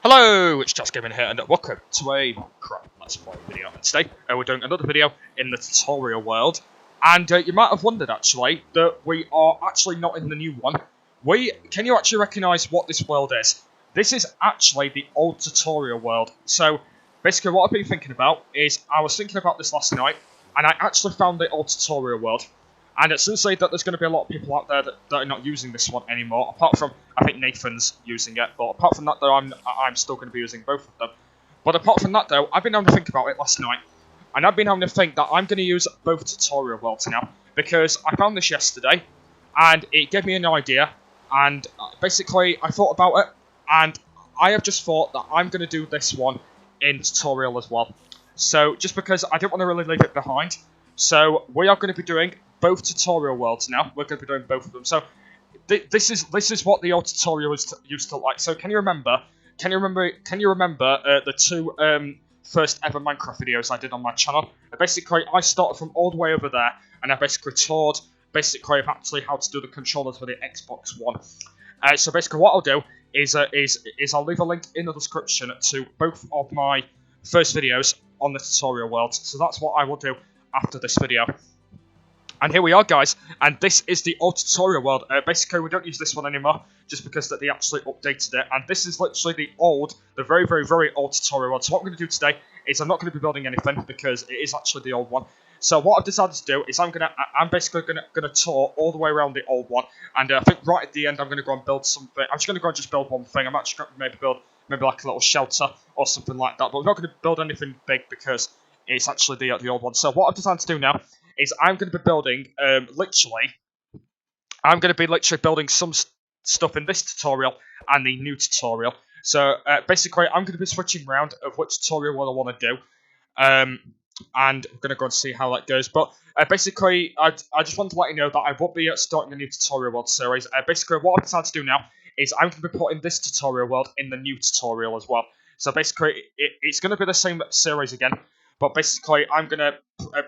Hello, it's Just Gaming here, and welcome to a Minecraft Let's Play video. And today, we're doing another video in the tutorial world, and you might have wondered, actually, that we are actually not in the new one. Can you actually recognise what this world is? This is actually the old tutorial world. So, basically what I've been thinking about is, I was thinking about this last night, and I actually found the old tutorial world. And it seems like that there's going to be a lot of people out there that are not using this one anymore, apart from, I think Nathan's using it, but apart from that though, I'm still going to be using both of them. But apart from that though, I've been having to think about it last night, and I've been having to think that I'm going to use both tutorial worlds now, because I found this yesterday, and it gave me an idea, and basically I thought about it, and I have just thought that I'm going to do this one in tutorial as well. So, just because I didn't want to really leave it behind, so we are going to be doing both tutorial worlds now. We're going to be doing both of them. So this is what the old tutorial used to look like. So can you remember the two first ever Minecraft videos I did on my channel? Basically, I started from all the way over there, and I basically taught actually how to do the controllers for the Xbox One. So basically, what I'll do is I'll leave a link in the description to both of my first videos on the tutorial world. So that's what I will do after this video. And here we are, guys, and this is the old tutorial world. Basically, we don't use this one anymore, just because that they actually updated it, and this is literally the very, very, very old tutorial world. So what we're going to do today is I'm not going to be building anything, because it is actually the old one. So what I've decided to do is I'm basically gonna tour all the way around the old one, and I think right at the end I'm going to go and build something. I'm just going to go and just build one thing. I'm actually going to maybe build like a little shelter or something like that, but we're not going to build anything big because it's actually the old one. So what I've decided to do now is I'm going to be building, literally building some stuff in this tutorial and the new tutorial. So, basically, I'm going to be switching around of which tutorial what I want to do. And I'm going to go and see how that goes. But, basically, I just want to let you know that I won't be starting a new tutorial world series. Basically, what I've decided to do now is I'm going to be putting this tutorial world in the new tutorial as well. So, basically, it's going to be the same series again. But basically, I'm going to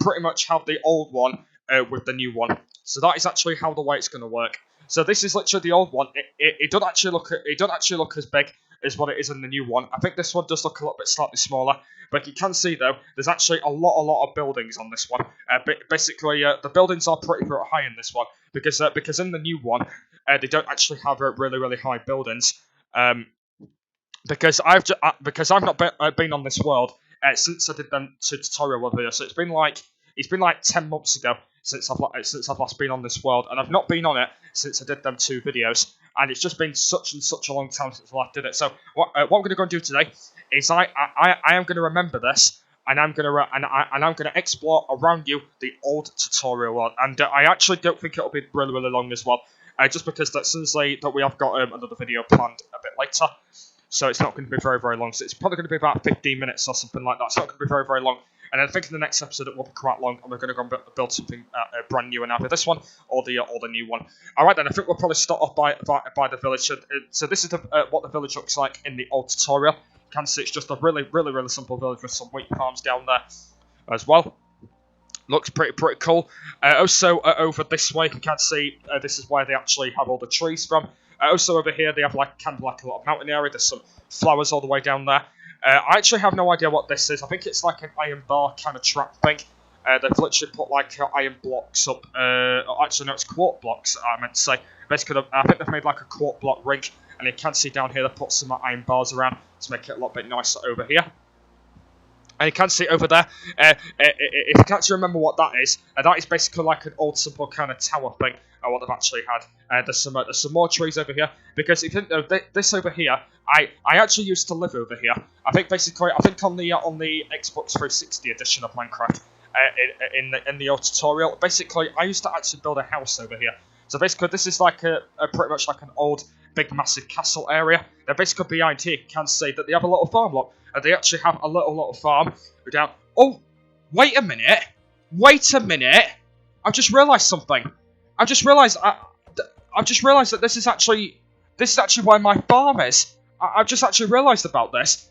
pretty much have the old one with the new one. So that is actually how the way it's going to work. So this is literally the old one. It doesn't actually look as big as what it is in the new one. I think this one does look a little bit slightly smaller. But you can see, though, there's actually a lot of buildings on this one. Basically, the buildings are pretty high in this one. Because in the new one, they don't actually have really, really high buildings. Because I've not been on this world since I did them two tutorial world videos. So it's been like 10 months ago since I've last been on this world, and I've not been on it since I did them two videos. And it's just been such a long time since I last did it. So what I'm going to go and do today is I am going to remember this, and I'm going to explore around you the old tutorial world. And I actually don't think it'll be really, really long as well, just because that we have got another video planned a bit later. So it's not going to be very, very long. So it's probably going to be about 15 minutes or something like that. It's not going to be very, very long. And I think in the next episode it will be quite long, and we're going to go and build something brand new, and either this one or the new one. All right, then I think we'll probably start off by the village. So this is what the village looks like in the old tutorial. You can see it's just a really, really, really simple village with some wheat farms down there as well. Looks pretty cool. Also, over this way, you can see this is where they actually have all the trees from. Also over here, they have kind of like a lot of mountain area. There's some flowers all the way down there. I actually have no idea what this is. I think it's like an iron bar kind of trap thing. They've literally put like iron blocks up. Actually, no, it's quart blocks, I meant to say. Basically, I think they've made like a quart block ring. And you can see down here, they've put some iron bars around to make it a little bit nicer over here. And you can see over there, if you can't remember what that is basically like an old simple kind of tower thing, what they've actually had. There's some more trees over here, because if you didn't know, this over here, I actually used to live over here. I think on the Xbox 360 edition of Minecraft, in the old tutorial, basically I used to actually build a house over here. So basically this is like a pretty much like an old big massive castle area. They're basically behind here. You can see that they have a little farm block. They actually have a little farm down. Oh, wait a minute! I've just realised something. I've just realised that this is actually where my farm is. I've just actually realised about this.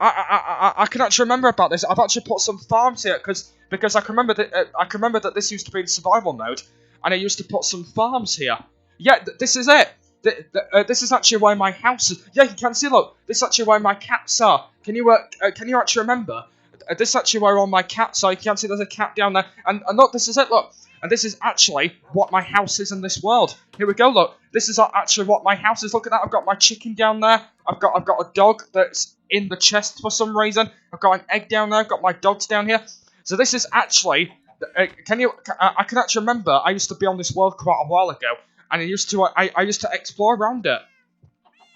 I can actually remember about this. I've actually put some farms here because I can remember that this used to be in survival mode, and I used to put some farms here. Yeah, this is it. This is actually where my house is. Yeah, you can see. Look, this is actually where my cats are. Can you actually remember? This is actually where all my cats are. You can see there's a cat down there. And look, this is it. Look. And this is actually what my house is in this world. Here we go, look. This is actually what my house is. Look at that. I've got my chicken down there. I've got a dog that's in the chest for some reason. I've got an egg down there. I've got my dogs down here. So this is actually... I can actually remember I used to be on this world quite a while ago. And I used to explore around it.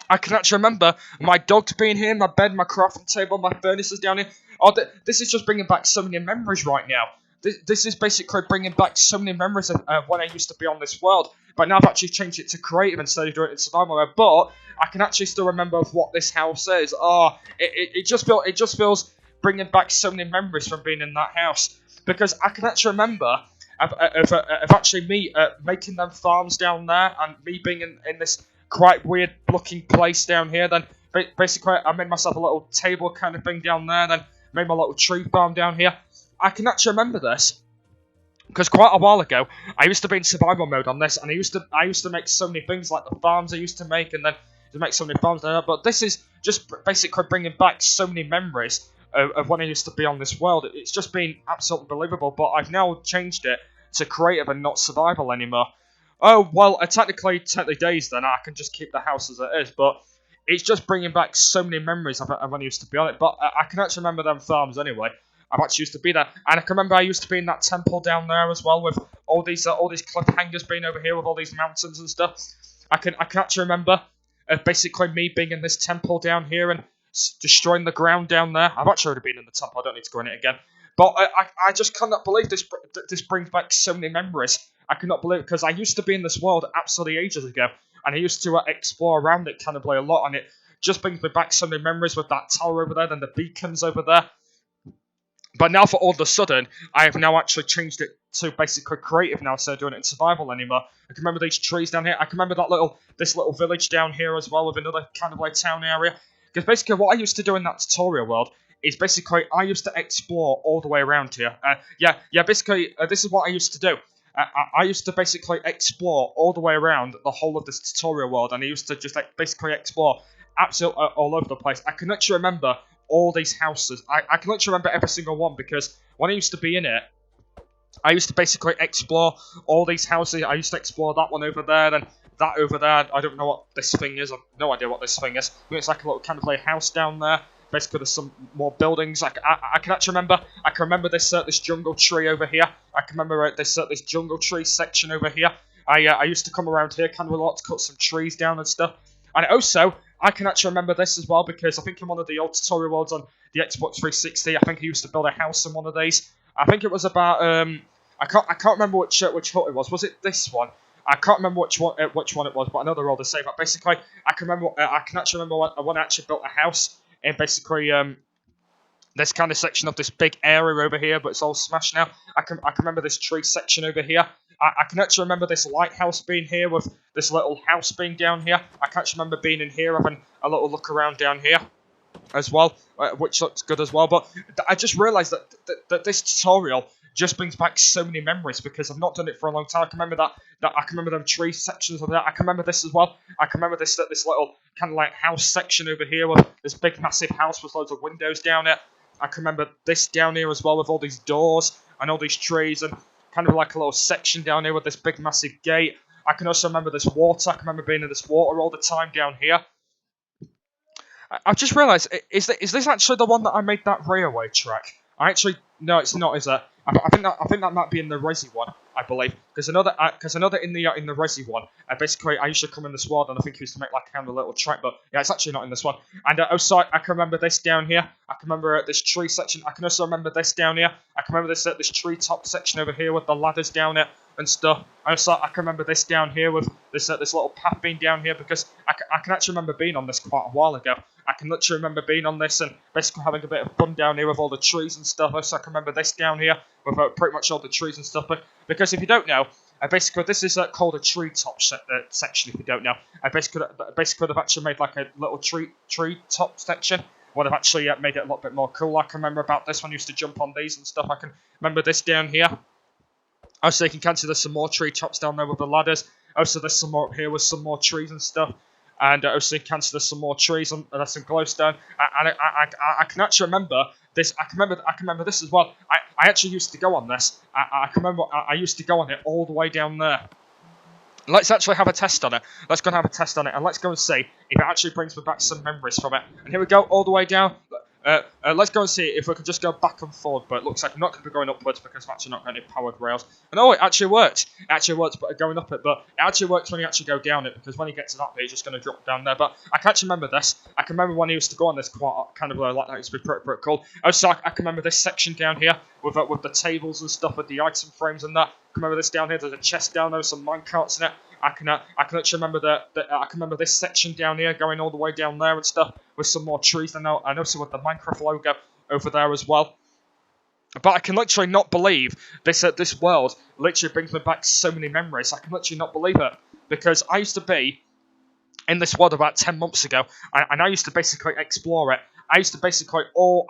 I can actually remember my dogs being here, my bed, my crafting table, my furnaces down here. Oh, this is just bringing back so many memories right now. This is basically bringing back so many memories of when I used to be on this world. But now I've actually changed it to creative instead of doing it in survival mode. But I can actually still remember what this house is. Oh, it just feels bringing back so many memories from being in that house. Because I can actually remember of actually me making them farms down there and me being in this quite weird looking place down here. Then basically I made myself a little table kind of thing down there. Then made my little tree farm down here. I can actually remember this because quite a while ago I used to be in survival mode on this, and I used to make so many things like the farms I used to make, and then to make so many farms there. But this is just basically bringing back so many memories of when I used to be on this world. It's just been absolutely believable. But I've now changed it to creative and not survival anymore. Oh well, technically days. Then I can just keep the house as it is, but it's just bringing back so many memories of when I used to be on it. But I can actually remember them farms anyway. I've actually used to be there, and I can remember I used to be in that temple down there as well, with all these cliffhangers being over here with all these mountains and stuff. I can actually remember basically me being in this temple down here and destroying the ground down there. I've actually already been in the temple. I don't need to go in it again. But I just cannot believe this brings back so many memories. I cannot believe it, because I used to be in this world absolutely ages ago, and I used to explore around it kind of a lot, and it just brings me back so many memories with that tower over there, then the beacons over there. But now, for all of a sudden, I have now actually changed it to basically creative now, instead of doing it in survival anymore. I can remember these trees down here. I can remember this little village down here as well, with another kind of like town area. Because basically, what I used to do in that tutorial world is basically I used to explore all the way around here. Basically, this is what I used to do. I used to basically explore all the way around the whole of this tutorial world, and I used to just basically explore absolutely all over the place. I can actually remember all these houses. I can literally remember every single one, because when I used to be in it, I used to basically explore all these houses. I used to explore that one over there, then that over there. I don't know what this thing is. I've no idea what this thing is. I mean, it's like a little kind of like house down there. Basically, there's some more buildings. I can actually remember. I can remember this jungle tree over here. I can remember this jungle tree section over here. I used to come around here kind of a lot to cut some trees down and stuff. And also, I can actually remember this as well, because I think in one of the old tutorial worlds on the Xbox 360, I think I used to build a house in one of these. I think it was about I can't remember which hut it was. Was it this one? I can't remember which one it was, but I know they're all the same. But basically, I can actually remember when I actually built a house in basically this kind of section of this big area over here, but it's all smashed now. I can remember this tree section over here. I can actually remember this lighthouse being here, with this little house being down here. I can actually remember being in here, having a little look around down here as well, which looks good as well. But I just realised that this tutorial just brings back so many memories, because I've not done it for a long time. I can remember that I can remember them tree sections of that. I can remember this as well. I can remember this little kind of like house section over here, with this big massive house with loads of windows down it. I can remember this down here as well, with all these doors and all these trees, and kind of like a little section down here with this big massive gate. I can also remember this water. I can remember being in this water all the time down here. I've just realised, is this actually the one that I made that railway track? No, it's not, is it? I think that might be in the Resi one, I believe, because another in the Resi one. Basically, I used to come in this world, and I think I used to make like kind of a little track, but yeah, it's actually not in this one. And also, I can remember this down here. I can remember this tree section. I can also remember this down here. I can remember this treetop section over here with the ladders down it and stuff. I can remember this down here with this little path being down here, because I can actually remember being on this quite a while ago. I can literally remember being on this and basically having a bit of fun down here with all the trees and stuff. So I can remember this down here with pretty much all the trees and stuff. But because if you don't know, basically this is called a treetop section. If you don't know, basically they've actually made like a little tree top section. What I've actually made it a little bit more cool. I can remember about this one. I used to jump on these and stuff. I can remember this down here. Also, you can see there's some more tree tops down there with the ladders. Also, there's some more up here with some more trees and stuff. And also in Cancer, there's some more trees and there's some glowstone. And I can actually remember this. I can remember this as well. I actually used to go on this. I can remember I used to go on it all the way down there. Let's actually have a test on it. Let's go and have a test on it, and let's go and see if it actually brings me back some memories from it. And here we go, all the way down. Let's go and see if we can just go back and forward, but it looks like I'm not going to be going upwards because I'm actually not got any powered rails. And oh, it actually works. It actually works, but going up it, but it actually works when you actually go down it, because when you get to that bit, you're just going to drop down there. But I can actually remember this. I can remember when I used to go on this quite kind of like that. It used to be pretty cool. Also, I can remember this section down here with the tables and stuff, with the item frames and that. I can remember this down here. There's a chest down there with some minecarts in it. I can actually remember I can remember this section down here going all the way down there and stuff with some more trees and also with the Minecraft logo over there as well. But I can literally not believe this world literally brings me back so many memories. I can literally not believe it, because I used to be in this world about 10 months ago, and I used to basically explore it. I used to basically all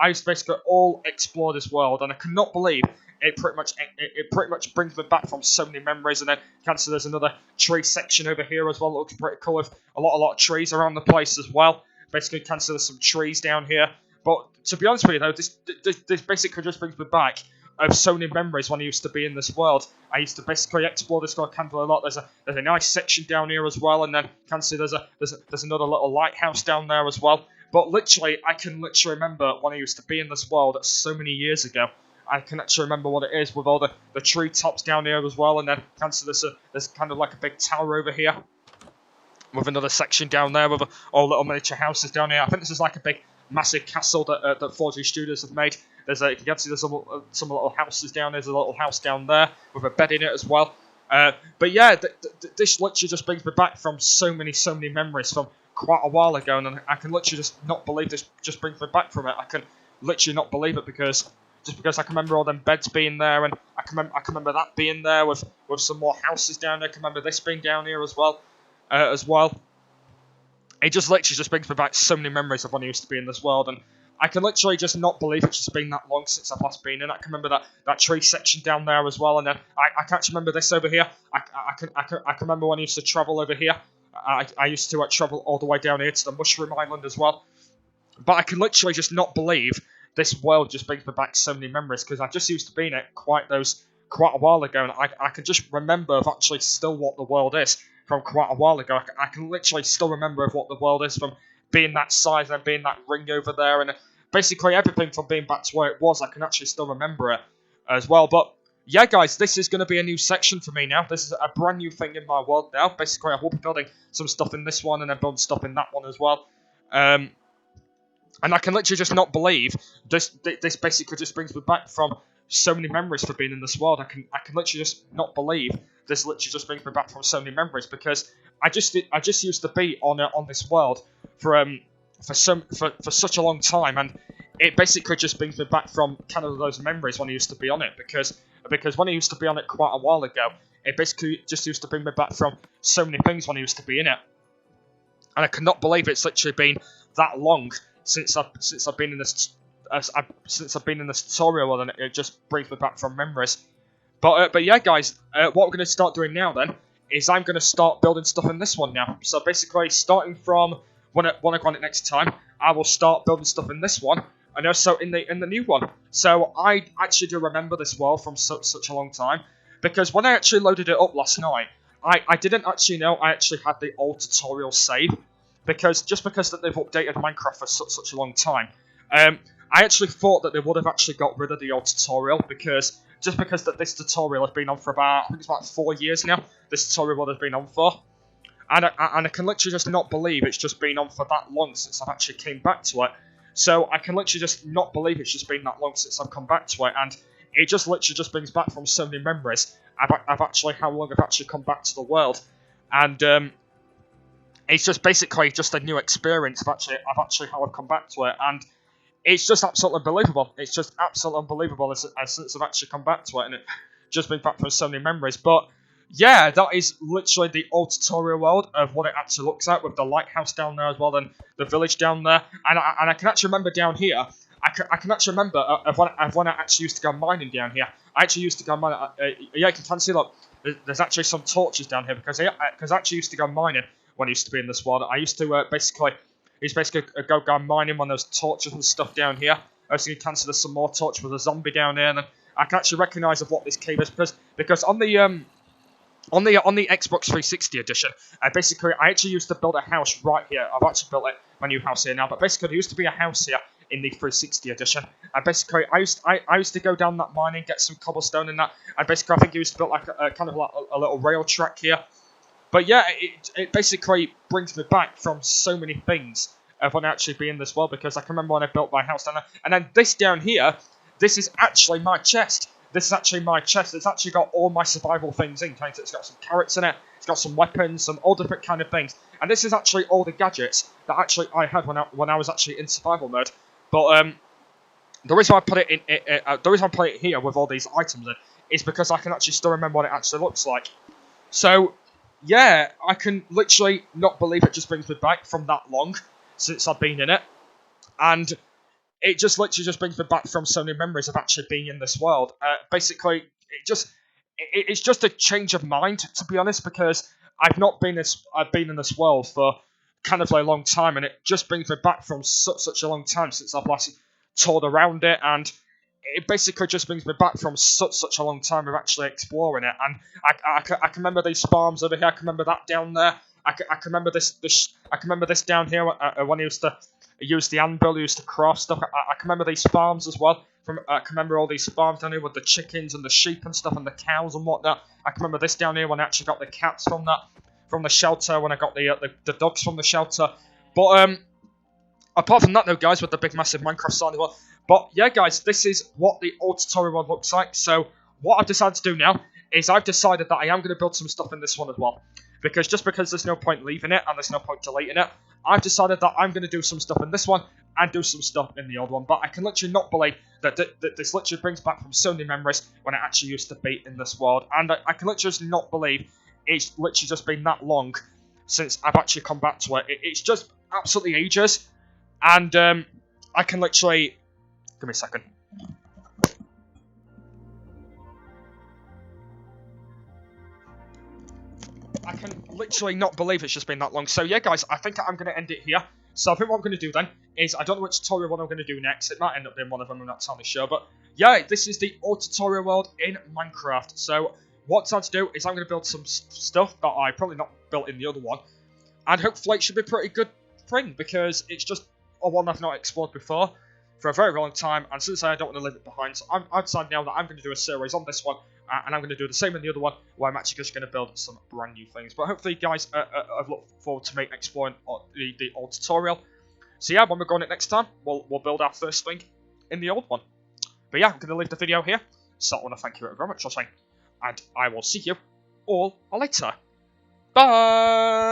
explore this world, and I cannot believe it pretty much brings me back from so many memories. And then Cancer, there's another tree section over here as well. It looks pretty cool with a lot of trees around the place as well. Basically, Cancer, there's some trees down here. But to be honest with you, though, this basically just brings me back of so many memories when I used to be in this world. I used to basically explore this world kind of a lot. There's a nice section down here as well, and then Cancer, there's another little lighthouse down there as well. But literally, I can literally remember when I used to be in this world so many years ago. I can actually remember what it is with all the treetops down here as well, and then Cancer, there's kind of like a big tower over here with another section down there with all little miniature houses down here. I think this is like a big massive castle that 4G Studios have made. You can see there's some little houses down there. There's a little house down there with a bed in it as well. But yeah, this literally just brings me back from so many memories from quite a while ago, and I can literally just not believe this just brings me back from it. I can literally not believe it because I can remember all them beds being there, and I can remember that being there with some more houses down there. I can remember this being down here as well. It just literally just brings me back so many memories of when I used to be in this world, and I can literally just not believe it's just been that long since I've last been in. I can remember that tree section down there as well, and then I can actually remember this over here. I can remember when I used to travel over here. I used to travel all the way down here to the Mushroom Island as well. But I can literally just not believe this world just brings me back so many memories, because I just used to be in it quite a while ago, and I can just remember of actually still what the world is from quite a while ago. I can literally still remember of what the world is from being that size and being that ring over there, and basically everything from being back to where it was. I can actually still remember it as well. But yeah, guys, this is going to be a new section for me now. This is a brand new thing in my world now. Basically, I will be building some stuff in this one and then building stuff in that one as well. And I can literally just not believe this basically just brings me back from so many memories for being in this world. I can literally just not believe this literally just brings me back from so many memories, because I just used to be on this world for such a long time, and it basically just brings me back from kind of those memories when I used to be on it, because when I used to be on it quite a while ago, it basically just used to bring me back from so many things when I used to be in it, and I cannot believe it's literally been that long since I've been in this tutorial, and it just brings me back from memories. But yeah, guys, what we're going to start doing now then is I'm going to start building stuff in this one now. So basically, starting from when I go on it next time, I will start building stuff in this one, and also in the new one. So I actually do remember this world from such a long time, because when I actually loaded it up last night, I didn't actually know I actually had the old tutorial save, because that they've updated Minecraft for such a long time. I actually thought that they would have actually got rid of the old tutorial, because that this tutorial has been on for I think it's about 4 years now. This tutorial has been on for, and I can literally just not believe it's just been on for that long since I've actually came back to it. So I can literally just not believe it's just been that long since I've come back to it, and it just literally just brings back from so many memories of actually how long I've actually come back to the world, and it's just basically just a new experience of actually how I've come back to it, and it's just absolutely unbelievable. It's just absolutely unbelievable since I've actually come back to it, and it just brings back from so many memories. But yeah, that is literally the old tutorial world of what it actually looks like, with the lighthouse down there as well, and the village down there. And I can actually remember down here, I can actually remember of when I actually used to go mining down here. I actually used to go mining. Yeah, you can see, look, there's actually some torches down here because I actually used to go mining when I used to be in this world. I used to basically go mining when there's torches and stuff down here. As you can see, there's some more torches with a zombie down here, and then I can actually recognise of what this cave is because on the Xbox 360 edition, I actually used to build a house right here. I've actually built my new house here now, but basically there used to be a house here in the 360 edition, and basically I used to go down that mining, get some cobblestone and that, and basically I think I used to build like a kind of like a little rail track here. But yeah, it basically brings me back from so many things of when I actually be in this world, because I can remember when I built my house down there, and then this down here, this is actually my chest. This is actually my chest. It's actually got all my survival things in. It's got some carrots in it. It's got some weapons, some all different kind of things. And this is actually all the gadgets that actually I had when I was actually in survival mode. But the reason I put it in, the reason I put it here with all these items in, is because I can actually still remember what it actually looks like. So yeah, I can literally not believe it just brings me back from that long since I've been in it, and it just literally just brings me back from so many memories of actually being in this world. Basically, it's just a change of mind, to be honest, because I've been in this world for kind of like a long time, and it just brings me back from such a long time since I've last toured around it, and it basically just brings me back from such a long time of actually exploring it. And I can remember these farms over here. I can remember that down there. I can remember I can remember this down here when I used to use the anvil, I used to craft stuff. I can remember these farms as well. I can remember all these farms down here with the chickens and the sheep and stuff and the cows and whatnot. I can remember this down here when I actually got the cats from the shelter, when I got the dogs from the shelter. But apart from that, though, guys, with the big massive Minecraft sign as well. But yeah, guys, this is what the old tutorial world looks like. So what I've decided to do now is I've decided that I am going to build some stuff in this one as well. Because there's no point leaving it and there's no point deleting it, I've decided that I'm going to do some stuff in this one and do some stuff in the old one. But I can literally not believe that this literally brings back from so many memories when I actually used to be in this world. And I can literally just not believe it's literally just been that long since I've actually come back to it. It's just absolutely ages. And I can literally... Give me a second. I can literally not believe it's just been that long. So yeah, guys, I think I'm going to end it here. So I think what I'm going to do then is, I don't know which tutorial one I'm going to do next. It might end up being one of them, I'm not totally sure. But yeah, this is the old tutorial world in Minecraft. So what I'm to do is I'm going to build some stuff that I probably not built in the other one. And hopefully it should be a pretty good thing, because it's just a one I've not explored before for a very long time, and since I don't want to leave it behind, so I've decided now that I'm going to do a series on this one, and I'm going to do the same in the other one, where I'm actually just going to build some brand new things. But hopefully, guys, I've looked forward to me exploring the old tutorial. So yeah, when we're going it next time, we'll build our first thing in the old one. But yeah, I'm going to leave the video here, so I want to thank you very much for watching, and I will see you all later. Bye!